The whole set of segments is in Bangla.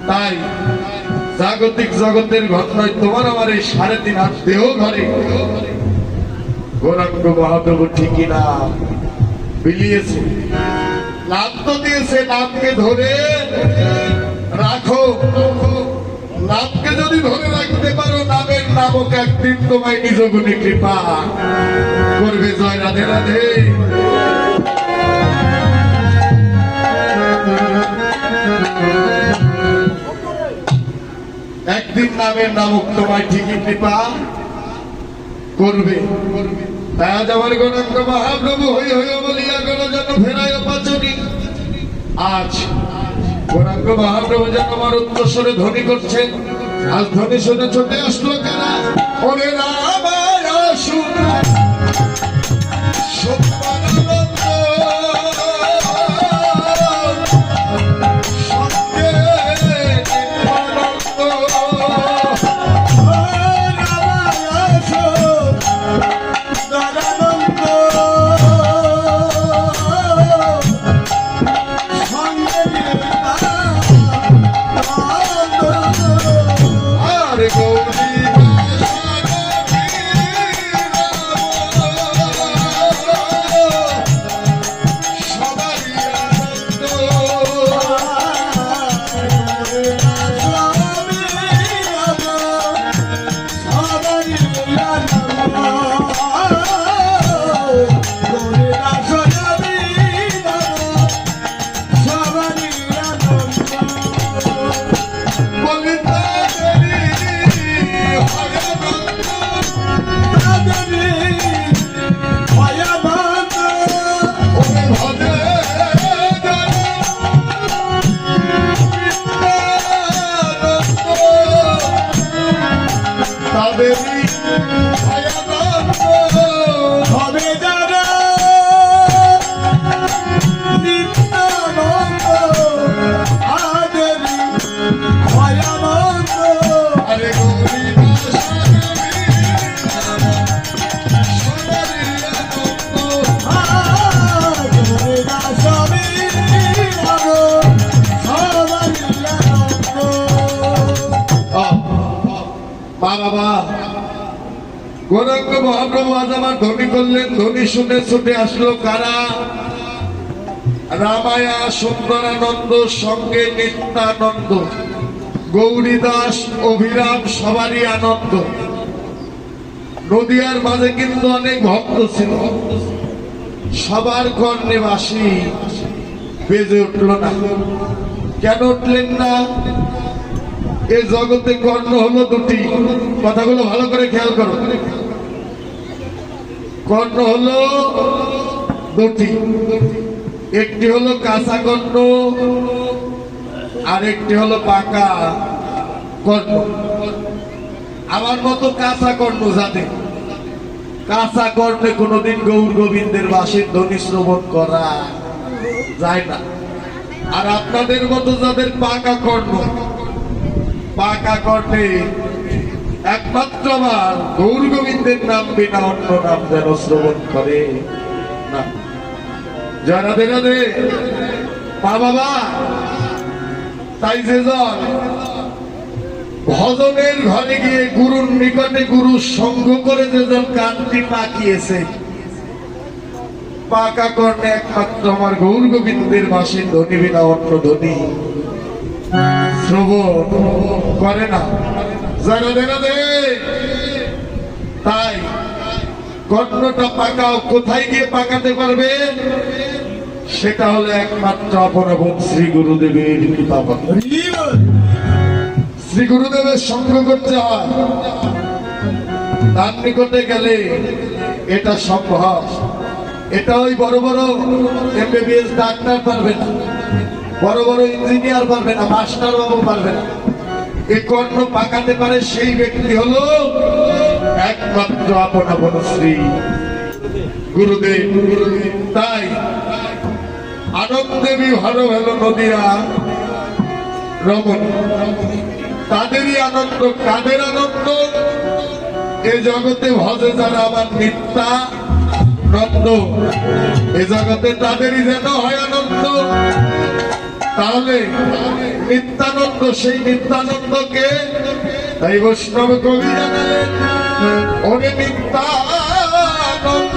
তাই জাগতিক জগতের ঘটনায় তোমার আমার এই 3.5 হাত দেহ ঘরে গৌরাঙ্গ মহাপ্রভু ঠিকই না বিলিয়েছে, নাম তো দিয়েছে, নামকে ধরে রাখো। নামকে যদি ধরে রাখতে পারো, নামের নামক একদিন তোমায় নিজ গুণে কৃপা করবে। জয় রাধে রাধে। একদিন নামের নামক তোমায় ঠিকই কৃপা করবে। তাই আজ আমার গৌরাঙ্গ মহাপ্রভু হই হই বলিয়া গেল যেন ফেরায় পাচনি। আজ গৌরাঙ্গ মহাপ্রভু যেন আমার উচ্চস্বরে ধ্বনি করছেন। আজ ধ্বনি শুনে ছুটে আসলো কারা, ওরে রামায় শুনা গৌরাঙ্গ মহাপ্রভু আজ আমার ধ্বনি করলেন। ধ্বনি শুনে ছুটে আসলো কারা, রামায়া সুন্দরানন্দ সঙ্গে নিত্যানন্দ, গৌরীদাস অভিরাম সবারই আনন্দ। নদিয়ার মাঝে কিন্তু অনেক ভক্ত ছিল, সবার কর্ণে বাঁশি বেজে উঠল না। কেন উঠলেন না? এই জগতে কর্ণ হলো দুটি, কথাগুলো ভালো করে খেয়াল করো। কর্ণ হলো দুটি, একটি হলো কাঁচা কর্ণ আর একটি হলো পাকা কর্ণ। আমার মতো কাঁচা কর্ণ যাদের, কাঁচা কর্ণে কোনোদিন গৌর গোবিন্দের বাঁশির ধ্বনি শ্রবণ করা যায় না। আর আপনাদের মতো যাদের পাকা কর্ণ, পাকা কর্ণে একমাত্র আমার গৌর গোবিন্দের নাম বিনা অন্য নাম যেন শ্রবণ করে না। জয় রাধে রাধে মা বাবা। তাই যে জন ভজনের ঘরে গিয়ে গুরুর নিকটে গুরু সঙ্গ করে যেজন কানটি পাকিয়েছে, পাকা কর্ণে একমাত্র আমার গৌর গোবিন্দের বাঁশির ধ্বনি বিনা অন্য ধ্বনি শ্রবণ করে না। তাই কর্ণটা পাকাও, কোথায় গিয়ে পাকাতে পারবে? সেটা হলো একমাত্র আপন শ্রী গুরুদেবের কৃপা। শ্রী গুরুদেবের সঙ্গ করতে হয়, তার নিকটে গেলে এটা সম্ভব। এটা ওই বড় বড় MBBS ডাক্তার পারবে না, বড় বড় ইঞ্জিনিয়ার পারবে না, মাস্টার বাবু পারবে না। এই কর্ণ পাকাতে পারে সেই ব্যক্তি হলো একমাত্র আপন শ্রী গুরুদেব। তাই আনন্দেবী হর হলো নদিয়া রমণী, তাদেরই আনন্দ। কাদের আনন্দ? এ জগতে ভজে যারা আমার নিত্যা নন্দ এ জগতে তাদেরই যেন হয় আনন্দ। তাহলে নিত্যানন্দ, সেই নিত্যানন্দকে তাই বৈষ্ণব কবি জানালেন, ওরে নিত্যানন্দ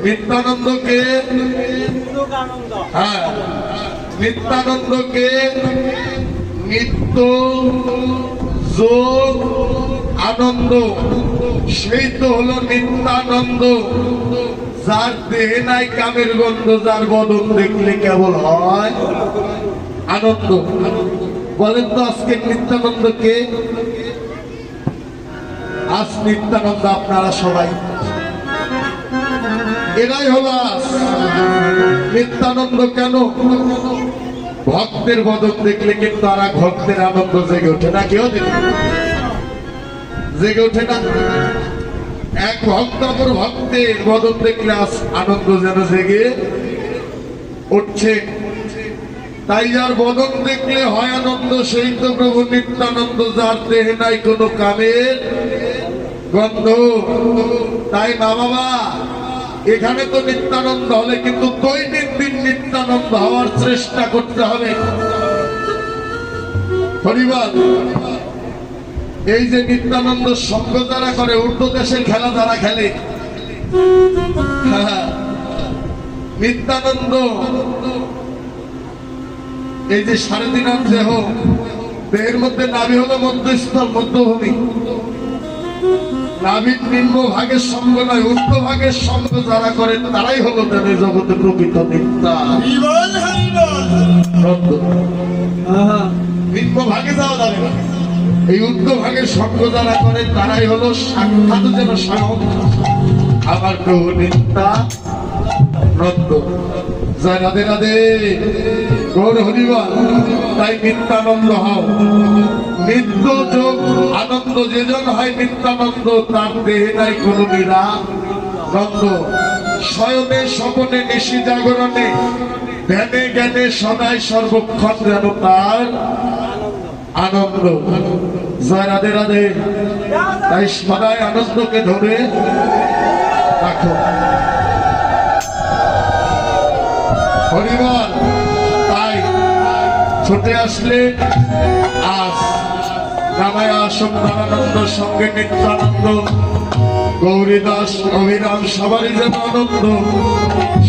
নিত্যানন্দকে, হ্যাঁ নিত্যানন্দকে নিত্য যোগ আনন্দ, সেই তো হলো নিত্যানন্দ। যার দেহে নাই কামের গন্ধ, যার বদন দেখলে কেবল হয় আনন্দ। বলেন তো আজকে নিত্যানন্দকে? আজ নিত্যানন্দ আপনারা সবাই, এরাই হলো আজ নিত্যানন্দ। কেন? ভক্তের বদন দেখলে কিন্তু আর ভক্তের আনন্দ জেগে ওঠে না, কেউ জেগে ওঠে না। এক ভক্ত অপর ভক্তের বদন দেখলে আজ আনন্দ যেন জেগে উঠছে। তাই যার বদন দেখলে হয় আনন্দ, সেই তো প্রভু নিত্যানন্দ। যার দেহে নাই কোনো কামের গন্ধ। তাই মা বাবা, এখানে তো নিত্যানন্দ হলে কিন্তু দৈনিক দিন নিত্যানন্দ হওয়ার চেষ্টা করতে হবে। পরিবার, এই যে নিত্যানন্দ সঙ্গ যারা করে, উর্দু দেশের খেলা যারা খেলে, নিত্যানন্দ এই যে 3.5 দেহ, দেহের মধ্যে নাভি হলো মধ্যস্থল, মধ্যভূমি। নাভির নিম্ন ভাগের সঙ্গ নয়, উচ্চ ভাগের সঙ্গ যারা করে তারাই হলো তাদের জগতে প্রকৃত নিত্যানন্দ। নিম্ন ভাগে যাওয়া যাবে না, এই উচ্চ ভাগের সঙ্গ যারা করে তারাই হলো সাক্ষাৎ যেন স্বয়ং আমার প্রভু নিত্যানন্দ। জয় রাধে রাধে, গৌর হরিবল। তাই নিত্যানন্দ হও, নিত্য যোগ আনন্দ। যেজন হয় নিত্যানন্দ, তার দেহে নাই কোনো নিরানন্দ। শয়নে স্বপনে নিশি জাগরণে, ধ্যানে জ্ঞানে সদাই সর্বক্ষণ যেন তার আনন্দ। জয় রাধে রাধে। তাই সদাই আনন্দকে ধরে রাখো। হরিবল। তাই ছুটে আসলে আজ রামায় আসন ধনানন্দ সঙ্গে নিত্যানন্দ, গৌরী দাস, অভিরাম সবারই যেন আনন্দ।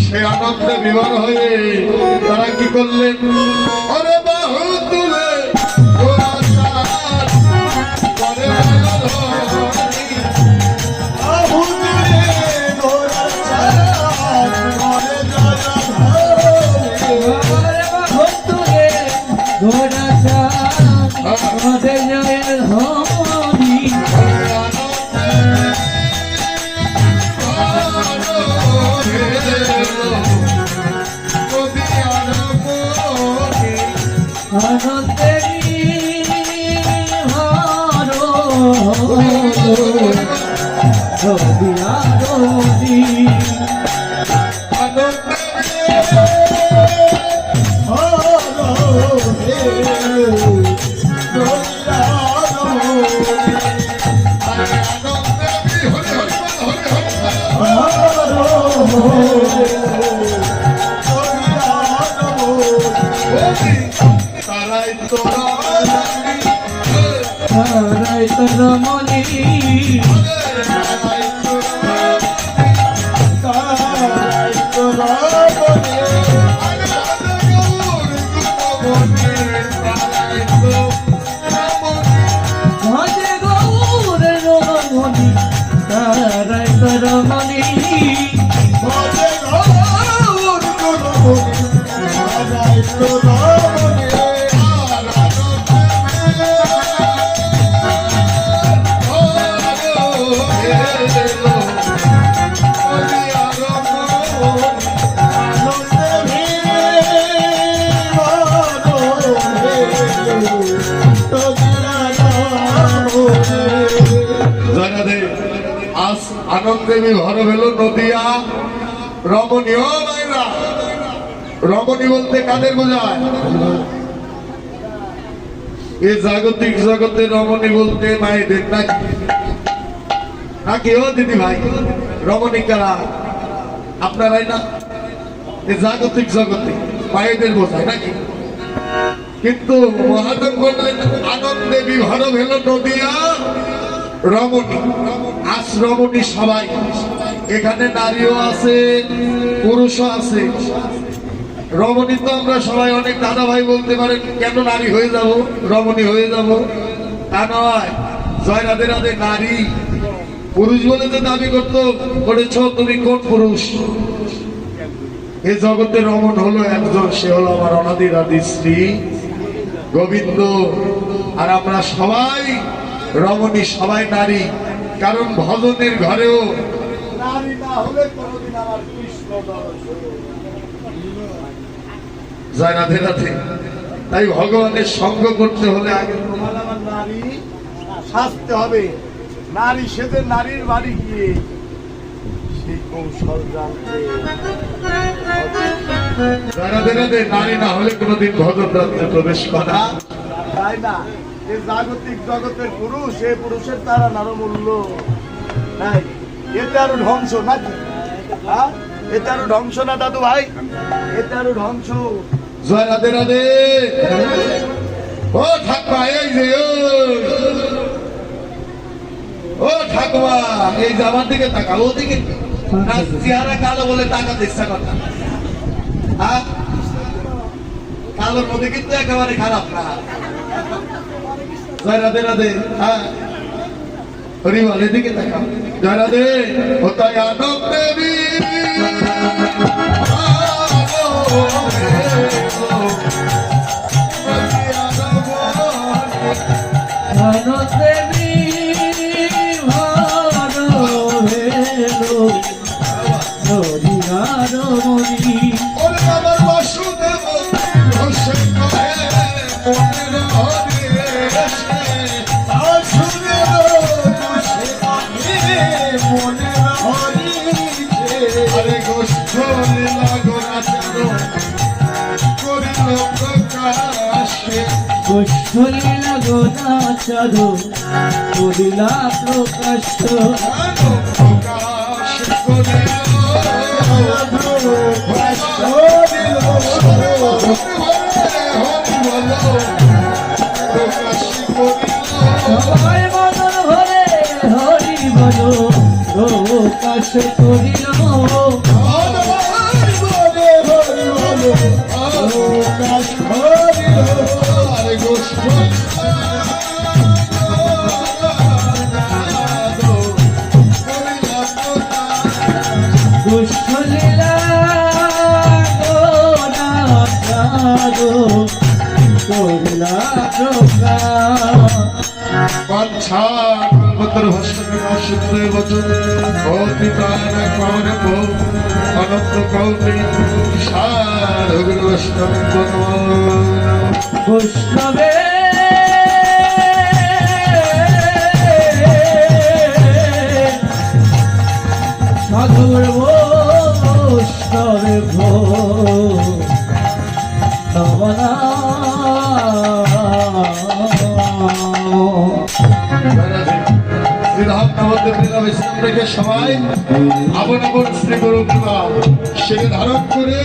সে আনন্দে বিভোর হয়ে তারা কি করলেন? ওরে বাহু হরে জয় হরি আনন্দেরি হরো হরি তারাই তোরা তারাই তরমণি ভজে গৌর রমণি তারাই তরমণি আজ আনন্দে ঘর হলো নদিয়া রমণী। ও ভাইরা, রমণী বলতে কাদের বোঝায়? এই জাগতিক জগতে রমণী বলতে মায়েদের নাকি নাকি? ও দিদি ভাই, রমণী কারা? আপনারাই না? এই জাগতিক জগতে মায়েদের বোঝায় নাকি? কিন্তু মহাদেব বললেন আনন্দে বিভর হলো নদিয়া রমণী। আজ রমণী সবাই, এখানে নারীও আছে পুরুষও আছে। রমণী তো আমরা সবাই অনেক দাদা ভাই বলতে পারেন, কেন নারী হয়ে যাব, রমণী হয়ে যাব, তা নয়। জয় রাধে রাধে। নারী পুরুষ বলে যে দাবি করেছ, তুমি কোন পুরুষ? এ জগতে রমণ হলো একজন, সে হলো আমার অনাদি রাধি শ্রী গোবিন্দ। আর আমরা সবাই রমণী, সবাই নারী, কারণ ভজনের ঘরেও নারী না হলে কোনদিন আমার কৃষ্ণ দর্শন। জয় রাধে রাধে। তাই ভগবানের সঙ্গ করতে হলে আগে তোমার আমার নারী সাজতে হবে। নারী সেজে নারীর বাড়ি গিয়ে সেই কৌশল জানতে। জয় রাধে রাধে। নারী না হলে কোনোদিন ভজন রাত্রে প্রবেশ করা যায় না। এই জাগতিক জগতের পুরুষ, এই পুরুষের তারা নারমূল্য নাই। এতে আরো ধ্বংস নাকি? এতে আরো ধ্বংস না দাদু ভাই? এতে আরো ধ্বংস। জয় রাধে রাধে। ও ঠাকুমা, এই যে ও ঠাকুমা, এই যে আমার দিকে তাকাও, ওদিকে চেহারা কালো বলে টাকা ইচ্ছা কথা। কালোর মধ্যে কিন্তু একেবারে খারাপ না। জয় রাধে রাধে। হ্যাঁ, হরিবল, এদিকে দেখাও। জয় রাধে। ও তাই আনন্দেবী আনন্দেবী ভালো হেলো হরি রমণী। ওরে আমার বাসুদেব বসে করে মনের হরে এসে, বাসুদেব বসে করে মনের হরি। আরে গোষ্ঠী লাগো নাচারো করিল প্রকাশে। গোষ্ঠী লাগো নাচারো করিলা প্রকাশ। প্রকাশ করিল সবাই মদন ভরে হরি বলো প্রকাশ করিল। দুঃখলীলা গো নাচারো করিলা প্রকাশ পাঞ্চাকল্পতর ভাষ্যকে অসুদ্ধে বচন অতিতান কৌর কৌ অনন্ত কৌরি সাধুগুরু বৈষ্ণব বৈষ্ণবে সাধুর বৈষ্ণবে ভো নমনা শ্রীধাম নবদ্বীপ লীলা বিশ্রাম রেখে সবাই আপন আপন শ্রী গুরু কৃপা সেকে ধারণ করে